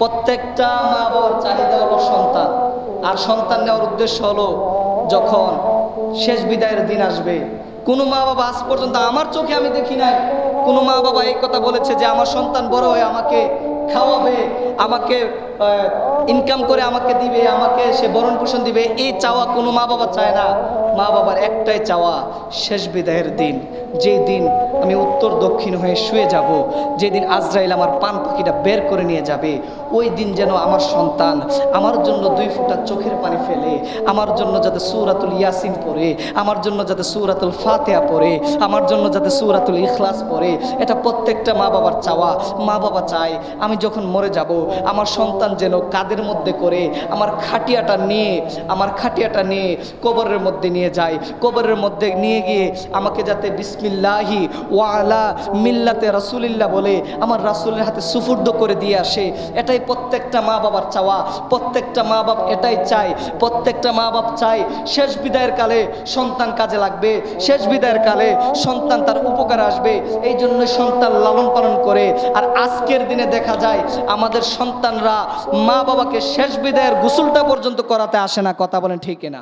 প্রত্যেকটা মা বাবার চাহিদা হলো সন্তান, আর সন্তান নেওয়ার উদ্দেশ্য হলো যখন শেষ বিদায়ের দিন আসবে। কোনো মা বাবা আজ পর্যন্ত আমার চোখে আমি দেখি নাই কোনো মা বাবা এই কথা বলেছে যে আমার সন্তান বড় হয়ে আমাকে খাওয়াবে, আমাকে ইনকাম করে আমাকে দিবে, আমাকে সে ভরণ পোষণ দিবে। এই চাওয়া কোনো মা বাবা চায় না। মা বাবার একটাই চাওয়া, শেষ বিদায়ের দিন, যেই দিন আমি উত্তর দক্ষিণ হয়ে শুয়ে যাব, যেদিন আজরাইল আমার পান পাখিটা বের করে নিয়ে যাবে, ওই দিন যেন আমার সন্তান আমার জন্য 2 ফোঁটা চোখের পানি ফেলে, আমার জন্য যাতে সূরাতুল ইয়াসিন পড়ে, আমার জন্য যাতে সূরাতুল ফাতিহা পড়ে, আমার জন্য যাতে সূরাতুল ইখলাস পড়ে। এটা প্রত্যেকটা মা বাবার চাওয়া। মা বাবা চায় আমি যখন মরে যাব আমার সন্তান যেন কাঁধের মধ্যে করে আমার খাটিয়াটা নিয়ে কবরের মধ্যে নিয়ে যায়, কবরের মধ্যে নিয়ে গিয়ে আমাকে যাতে বিসমিল্লাহি ওয়া আলা মিল্লাতে রাসূলিল্লাহ বলে আমার রাসূলের হাতে সুফুর্দ করে দিয়ে আসে। এটাই প্রত্যেকটা মা বাবার চাওয়া। প্রত্যেকটা মা বাপ এটাই চায়। প্রত্যেকটা মা বাপ চায় শেষ বিদায়ের কালে সন্তান কাজে লাগবে, শেষ বিদায়ের কালে সন্তান তার উপকারে আসবে, এই জন্য সন্তান লালন পালন করে। আর আজকের দিনে দেখা যায় আমাদের সন্তানরা মা বাবাকে শেষ বিদায়ের গোসলটা পর্যন্ত করাতে আসে না। কথা বলেন ঠিক কিনা?